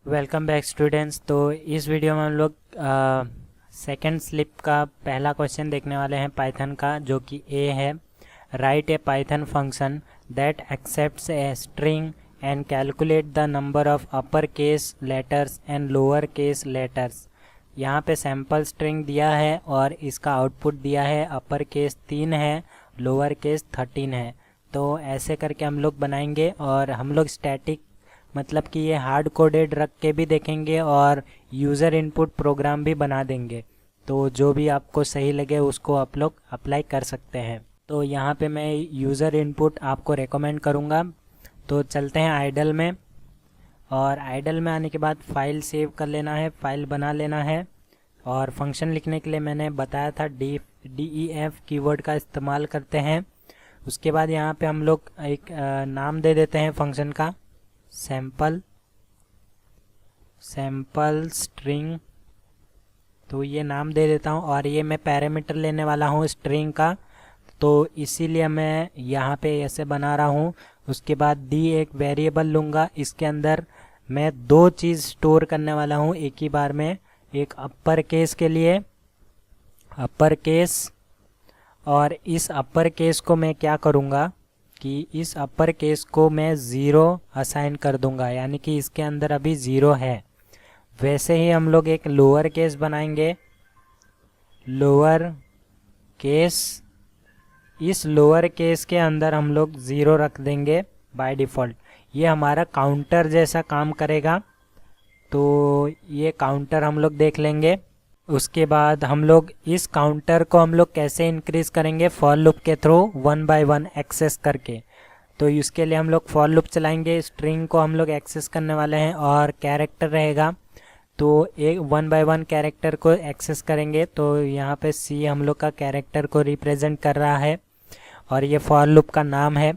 Welcome back students. तो इस video में हम लोग सेकंड स्लिप का पहला क्वेश्चन देखने वाले हैं पाइथन का, जो कि ए है। Right A Python function that accepts a string and calculate the number of upper case letters and lower case letters. यहाँ पे सैम्पल स्ट्रिंग दिया है और इसका आउटपुट दिया है अपर केस 3 है, लोअर केस 13 है। तो ऐसे करके हम लोग बनाएंगे और हम लोग स्टैटिक मतलब कि ये हार्ड कोडेड रख के भी देखेंगे और यूज़र इनपुट प्रोग्राम भी बना देंगे। तो जो भी आपको सही लगे उसको आप लोग अप्लाई कर सकते हैं। तो यहाँ पे मैं यूज़र इनपुट आपको रेकमेंड करूँगा। तो चलते हैं आइडल में, और आइडल में आने के बाद फाइल सेव कर लेना है, फाइल बना लेना है। और फंक्शन लिखने के लिए मैंने बताया था DEF कीवर्ड का इस्तेमाल करते हैं। उसके बाद यहाँ पे हम लोग एक नाम दे देते हैं फंक्शन का, सैम्पल स्ट्रिंग। तो ये नाम दे देता हूँ और ये मैं पैरामीटर लेने वाला हूँ स्ट्रिंग का, तो इसीलिए मैं यहाँ पे ऐसे बना रहा हूँ। उसके बाद डी एक वेरिएबल लूँगा, इसके अंदर मैं 2 चीज़ स्टोर करने वाला हूँ एक ही बार में। एक अपर केस के लिए अपर केस, और इस अपर केस को मैं क्या करूँगा कि इस अपर केस को मैं 0 असाइन कर दूंगा, यानी कि इसके अंदर अभी 0 है। वैसे ही हम लोग एक लोअर केस बनाएंगे, लोअर केस। इस लोअर केस के अंदर हम लोग 0 रख देंगे बाय डिफ़ॉल्ट। ये हमारा काउंटर जैसा काम करेगा, तो ये काउंटर हम लोग देख लेंगे। उसके बाद हम लोग इस काउंटर को हम लोग कैसे इंक्रीज़ करेंगे, फॉर लूप के थ्रू 1 बाय 1 एक्सेस करके। तो इसके लिए हम लोग फॉर लूप चलाएंगे, स्ट्रिंग को हम लोग एक्सेस करने वाले हैं और कैरेक्टर रहेगा, तो एक 1 बाय 1 कैरेक्टर को एक्सेस करेंगे। तो यहाँ पे C हम लोग का कैरेक्टर को रिप्रेजेंट कर रहा है और ये फॉर लूप का नाम है।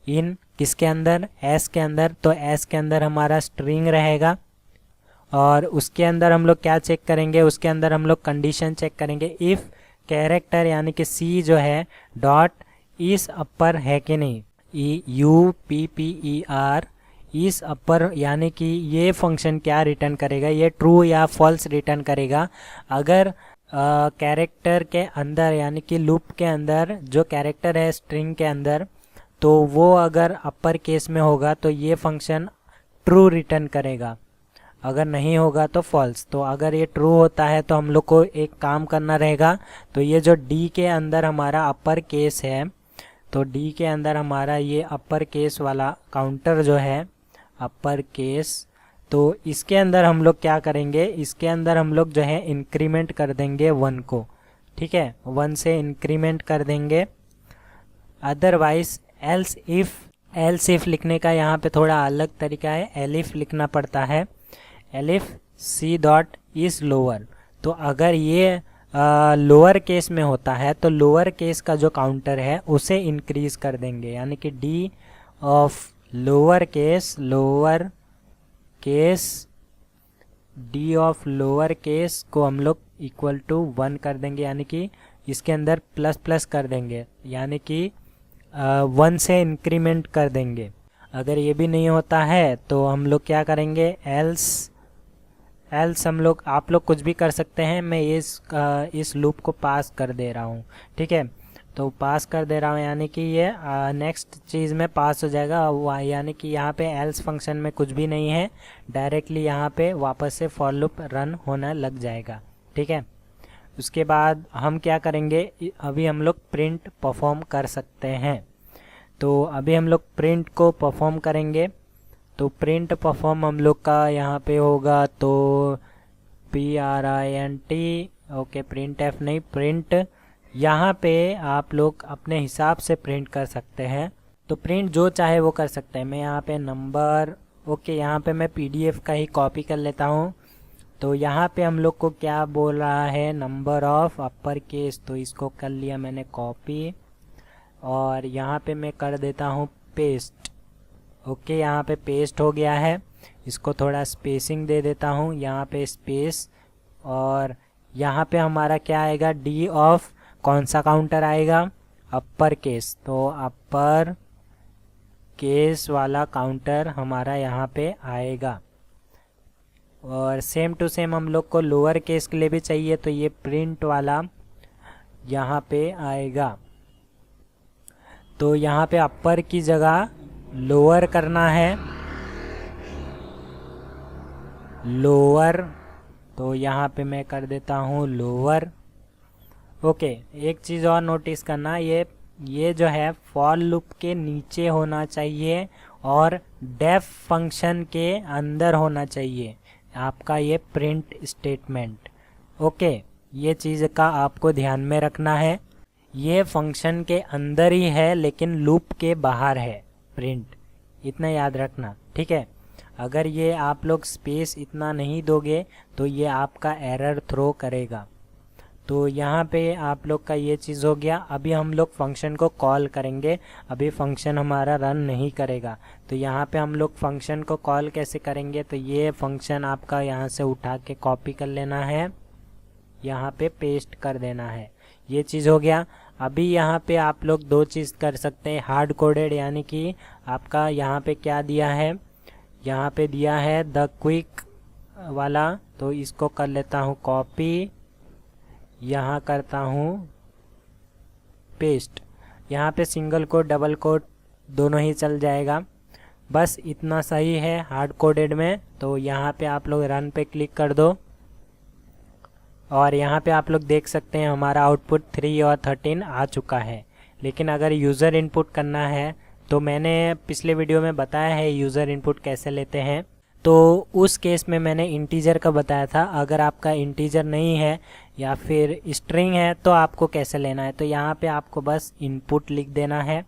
इन किसके अंदर, S के अंदर। तो S के अंदर हमारा स्ट्रिंग रहेगा और उसके अंदर हम लोग क्या चेक करेंगे, उसके अंदर हम लोग कंडीशन चेक करेंगे, इफ़ कैरेक्टर यानी कि C जो है डॉट इस अपर है कि नहीं, UPPER इस अपर, यानी कि ये फंक्शन क्या रिटर्न करेगा, ये ट्रू या फॉल्स रिटर्न करेगा। अगर कैरेक्टर के अंदर यानी कि लूप के अंदर जो कैरेक्टर है स्ट्रिंग के अंदर, तो वो अगर अपर केस में होगा तो ये फंक्शन ट्रू रिटर्न करेगा, अगर नहीं होगा तो फॉल्स। तो अगर ये ट्रू होता है तो हम लोग को एक काम करना रहेगा। तो ये जो डी के अंदर हमारा अपर केस है, तो डी के अंदर हमारा ये अपर केस वाला काउंटर जो है अपर केस, तो इसके अंदर हम लोग क्या करेंगे, इसके अंदर हम लोग जो है इंक्रीमेंट कर देंगे 1 को। ठीक है, 1 से इंक्रीमेंट कर देंगे। अदरवाइज एल्स इफ लिखने का यहाँ पे थोड़ा अलग तरीका है, एलिफ लिखना पड़ता है। Elif C dot is lower. तो अगर ये लोअर केस में होता है तो लोअर केस का जो काउंटर है उसे इंक्रीज कर देंगे, यानी कि D of lower case D of lower case को हम लोग इक्वल टू 1 कर देंगे, यानी कि इसके अंदर प्लस प्लस कर देंगे, यानी कि 1 से इंक्रीमेंट कर देंगे। अगर ये भी नहीं होता है तो हम लोग क्या करेंगे, एल्स हम लोग, आप लोग कुछ भी कर सकते हैं। मैं इस लूप को पास कर दे रहा हूँ। ठीक है, तो पास कर दे रहा हूँ यानी कि ये नेक्स्ट चीज़ में पास हो जाएगा, यानी कि यहाँ पे एल्स फंक्शन में कुछ भी नहीं है, डायरेक्टली यहाँ पे वापस से फॉर लूप रन होने लग जाएगा। ठीक है, उसके बाद हम क्या करेंगे, अभी हम लोग प्रिंट परफॉर्म कर सकते हैं। तो अभी हम लोग प्रिंट को परफॉर्म करेंगे। तो प्रिंट परफॉर्म हम लोग का यहाँ पे होगा, तो PRINT, ओके, प्रिंट F नहीं, प्रिंट। यहाँ पे आप लोग अपने हिसाब से प्रिंट कर सकते हैं, तो प्रिंट जो चाहे वो कर सकते हैं। मैं यहाँ पे नंबर, ओके, यहाँ पे मैं PDF का ही कॉपी कर लेता हूँ। तो यहाँ पे हम लोग को क्या बोल रहा है, नंबर ऑफ अपर केस, तो इसको कर लिया मैंने कॉपी और यहाँ पे मैं कर देता हूँ पेस्ट। ओके, यहाँ पे पेस्ट हो गया है। इसको थोड़ा स्पेसिंग दे देता हूँ, यहाँ पे स्पेस, और यहाँ पे हमारा क्या आएगा, D ऑफ कौन सा काउंटर आएगा, अपर केस। तो अपर केस वाला काउंटर हमारा यहाँ पे आएगा। और सेम टू सेम हम लोग को लोअर केस के लिए भी चाहिए, तो ये प्रिंट वाला यहाँ पे आएगा। तो यहाँ पे अपर की जगह लोअर करना है, लोअर, तो यहाँ पे मैं कर देता हूँ लोअर। ओके, एक चीज़ और नोटिस करना, ये जो है फॉर लूप के नीचे होना चाहिए और डेफ फंक्शन के अंदर होना चाहिए आपका ये प्रिंट स्टेटमेंट। ओके, ये चीज़ का आपको ध्यान में रखना है। ये फंक्शन के अंदर ही है लेकिन लूप के बाहर है प्रिंट, इतना याद रखना, ठीक है। अगर ये आप लोग स्पेस इतना नहीं दोगे तो ये आपका एरर थ्रो करेगा। तो यहाँ पे आप लोग का ये चीज़ हो गया। अभी हम लोग फंक्शन को कॉल करेंगे, अभी फंक्शन हमारा रन नहीं करेगा। तो यहाँ पे हम लोग फंक्शन को कॉल कैसे करेंगे, तो ये फंक्शन आपका यहाँ से उठा के कॉपी कर लेना है, यहाँ पे पेस्ट कर देना है, ये चीज़ हो गया। अभी यहाँ पे आप लोग दो चीज़ कर सकते हैं, हार्ड कोडेड, यानी कि आपका यहाँ पे क्या दिया है, यहाँ पे दिया है द क्विक वाला, तो इसको कर लेता हूँ कॉपी, यहाँ करता हूँ पेस्ट। यहाँ पे सिंगल कोट डबल कोट दोनों ही चल जाएगा, बस इतना सही है हार्ड कोडेड में। तो यहाँ पे आप लोग रन पे क्लिक कर दो और यहाँ पे आप लोग देख सकते हैं हमारा आउटपुट 3 और 13 आ चुका है। लेकिन अगर यूज़र इनपुट करना है तो मैंने पिछले वीडियो में बताया है यूज़र इनपुट कैसे लेते हैं, तो उस केस में मैंने इंटीजर का बताया था। अगर आपका इंटीजर नहीं है या फिर स्ट्रिंग है तो आपको कैसे लेना है, तो यहाँ पे आपको बस इनपुट लिख देना है,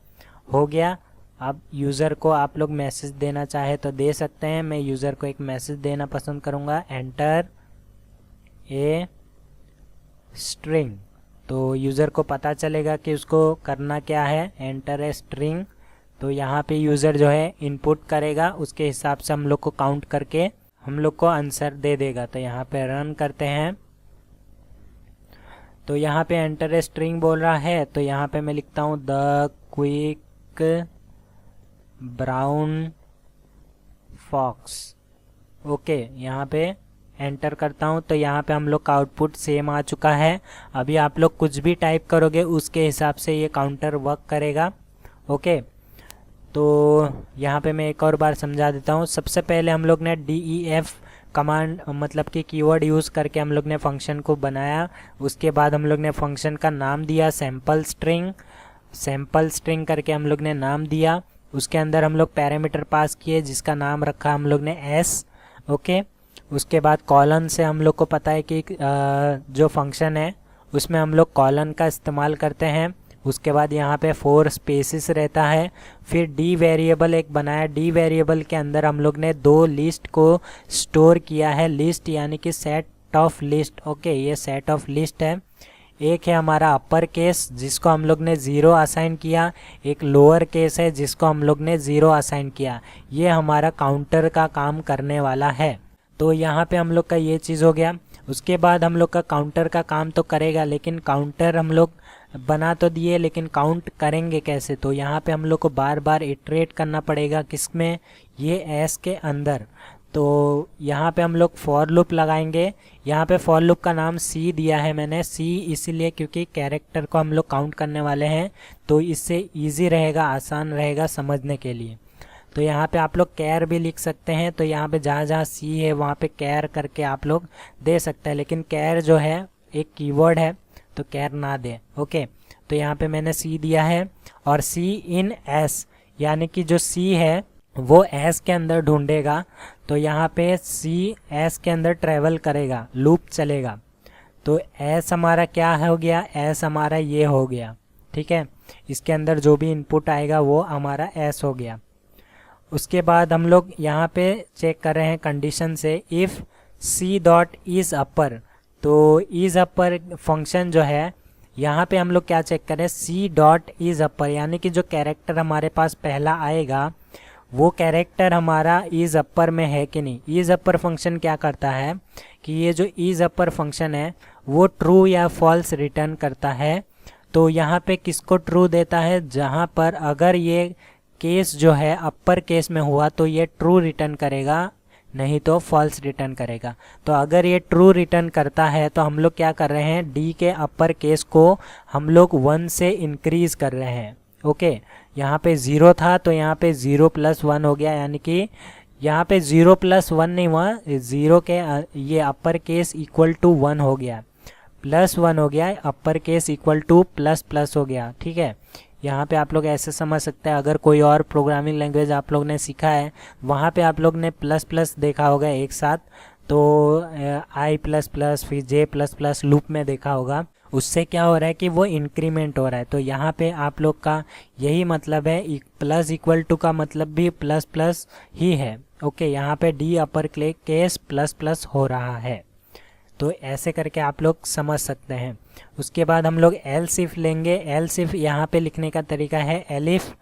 हो गया। अब यूज़र को आप लोग मैसेज देना चाहे तो दे सकते हैं, मैं यूज़र को एक मैसेज देना पसंद करूँगा, एंटर ए स्ट्रिंग। तो यूज़र को पता चलेगा कि उसको करना क्या है, एंटर ए स्ट्रिंग। तो यहाँ पे यूज़र जो है इनपुट करेगा, उसके हिसाब से हम लोग को काउंट करके हम लोग को आंसर दे देगा। तो यहाँ पे रन करते हैं, तो यहाँ पे एंटर ए स्ट्रिंग बोल रहा है, तो यहाँ पे मैं लिखता हूँ the quick brown fox. Okay, यहाँ पे एंटर करता हूँ, तो यहाँ पे हम लोग का आउटपुट सेम आ चुका है। अभी आप लोग कुछ भी टाइप करोगे उसके हिसाब से ये काउंटर वर्क करेगा। ओके, तो यहाँ पे मैं एक और बार समझा देता हूँ। सबसे पहले हम लोग ने DEF कमांड मतलब कि कीवर्ड यूज़ करके हम लोग ने फंक्शन को बनाया। उसके बाद हम लोग ने फंक्शन का नाम दिया सैम्पल स्ट्रिंग करके हम लोग ने नाम दिया। उसके अंदर हम लोग पैरामीटर पास किए जिसका नाम रखा हम लोग ने S। ओके, उसके बाद कॉलन से हम लोग को पता है कि जो फंक्शन है उसमें हम लोग कॉलन का इस्तेमाल करते हैं। उसके बाद यहाँ पे 4 स्पेसिस रहता है। फिर डी वेरिएबल एक बनाया, डी वेरिएबल के अंदर हम लोग ने 2 लिस्ट को स्टोर किया है, लिस्ट यानी कि सेट ऑफ लिस्ट। ओके, ये सेट ऑफ लिस्ट है। एक है हमारा अपर केस जिसको हम लोग ने 0 असाइन किया, एक लोअर केस है जिसको हम लोग ने 0 असाइन किया। ये हमारा काउंटर का काम करने वाला है। तो यहाँ पे हम लोग का ये चीज़ हो गया। उसके बाद हम लोग का काउंटर का काम तो करेगा, लेकिन काउंटर हम लोग बना तो दिए लेकिन काउंट करेंगे कैसे, तो यहाँ पे हम लोग को बार बार इटरेट करना पड़ेगा, किसमें, ये एस के अंदर। तो यहाँ पे हम लोग फॉर लूप लगाएंगे। यहाँ पे फॉर लूप का नाम सी दिया है मैंने, सी इसीलिए क्योंकि कैरेक्टर को हम लोग काउंट करने वाले हैं, तो इससे इजी रहेगा, आसान रहेगा समझने के लिए। तो यहाँ पे आप लोग कैर भी लिख सकते हैं, तो यहाँ पे जहाँ जहाँ सी है वहाँ पे कैर करके आप लोग दे सकते हैं, लेकिन कैर जो है एक कीवर्ड है तो कैर ना दे। ओके, तो यहाँ पे मैंने सी दिया है और सी इन एस, यानी कि जो सी है वो एस के अंदर ढूंढेगा। तो यहाँ पे सी एस के अंदर ट्रेवल करेगा, लूप चलेगा। तो एस हमारा क्या हो गया, एस हमारा ये हो गया, ठीक है। इसके अंदर जो भी इनपुट आएगा वो हमारा एस हो गया। उसके बाद हम लोग यहाँ पे चेक कर रहे हैं कंडीशन से, if C dot is upper. तो इज़ अपर फंक्शन जो है यहाँ पे हम लोग क्या चेक करें, सी डॉट इज़ अपर, यानी कि जो कैरेक्टर हमारे पास पहला आएगा वो कैरेक्टर हमारा इज़ अपर में है कि नहीं। इज़ अपर फंक्शन क्या करता है कि ये जो इज़ अपर फंक्शन है वो ट्रू या फॉल्स रिटर्न करता है। तो यहाँ पे किसको ट्रू देता है, जहाँ पर अगर ये केस जो है अपर केस में हुआ तो ये ट्रू रिटर्न करेगा, नहीं तो फॉल्स रिटर्न करेगा। तो अगर ये ट्रू रिटर्न करता है तो हम लोग क्या कर रहे हैं, डी के अपर केस को हम लोग 1 से इंक्रीज कर रहे हैं। ओके, यहाँ पे 0 था तो यहाँ पे 0 + 1 हो गया, यानी कि यहाँ पे 0 + 1 नहीं हुआ, 0 के ये अपर केस इक्वल टू 1 हो गया, +1 हो गया, अपर केस इक्वल टू ++ हो गया। ठीक है, यहाँ पे आप लोग ऐसे समझ सकते हैं। अगर कोई और प्रोग्रामिंग लैंग्वेज आप लोग ने सीखा है, वहाँ पे आप लोग ने ++ देखा होगा एक साथ, तो I++ फिर J++ लूप में देखा होगा। उससे क्या हो रहा है कि वो इंक्रीमेंट हो रहा है। तो यहाँ पे आप लोग का यही मतलब है, प्लस इक्वल टू का मतलब भी ++ ही है। ओके, यहाँ पे डी अपर केस ++ हो रहा है। तो ऐसे करके आप लोग समझ सकते हैं। उसके बाद हम लोग एल्स इफ लेंगे। एल्स इफ यहाँ पे लिखने का तरीका है एलिफ।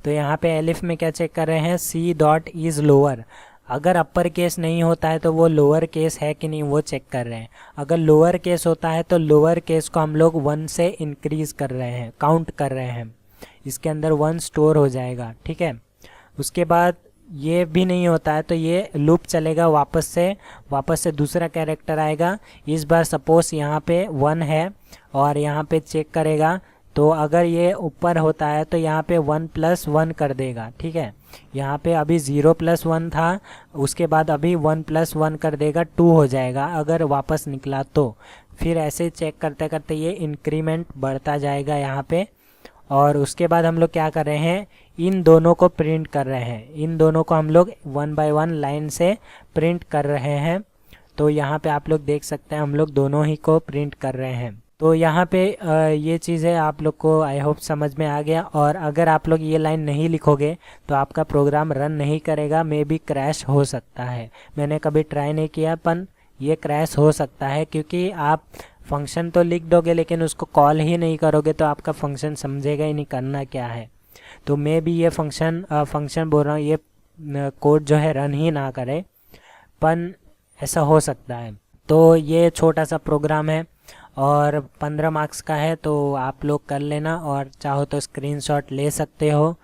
तो यहाँ पे एलिफ में क्या चेक कर रहे हैं, सी डॉट इज लोअर। अगर अपर केस नहीं होता है तो वो लोअर केस है कि नहीं वो चेक कर रहे हैं। अगर लोअर केस होता है तो लोअर केस को हम लोग 1 से इंक्रीज कर रहे हैं, काउंट कर रहे हैं, इसके अंदर 1 स्टोर हो जाएगा। ठीक है, उसके बाद ये भी नहीं होता है तो ये लूप चलेगा, वापस से दूसरा कैरेक्टर आएगा। इस बार सपोज यहाँ पे 1 है और यहाँ पे चेक करेगा, तो अगर ये ऊपर होता है तो यहाँ पे 1 + 1 कर देगा। ठीक है, यहाँ पे अभी 0 + 1 था, उसके बाद अभी 1 + 1 कर देगा, 2 हो जाएगा अगर वापस निकला तो। फिर ऐसे चेक करते करते ये इंक्रीमेंट बढ़ता जाएगा यहाँ पे। और उसके बाद हम लोग क्या कर रहे हैं, इन दोनों को प्रिंट कर रहे हैं। इन दोनों को हम लोग 1 बाय 1 लाइन से प्रिंट कर रहे हैं। तो यहाँ पे आप लोग देख सकते हैं हम लोग दोनों ही को प्रिंट कर रहे हैं। तो यहाँ पे ये चीज़ें आप लोग को आई होप समझ में आ गया। और अगर आप लोग ये लाइन नहीं लिखोगे तो आपका प्रोग्राम रन नहीं करेगा, मे बी क्रैश हो सकता है। मैंने कभी ट्राई नहीं किया, पर ये क्रैश हो सकता है, क्योंकि आप फंक्शन तो लिख दोगे लेकिन उसको कॉल ही नहीं करोगे तो आपका फंक्शन समझेगा ही नहीं करना क्या है। तो मैं भी ये फंक्शन बोल रहा हूँ, ये कोड जो है रन ही ना करे, पर ऐसा हो सकता है। तो ये छोटा सा प्रोग्राम है और 15 मार्क्स का है, तो आप लोग कर लेना और चाहो तो स्क्रीनशॉट ले सकते हो।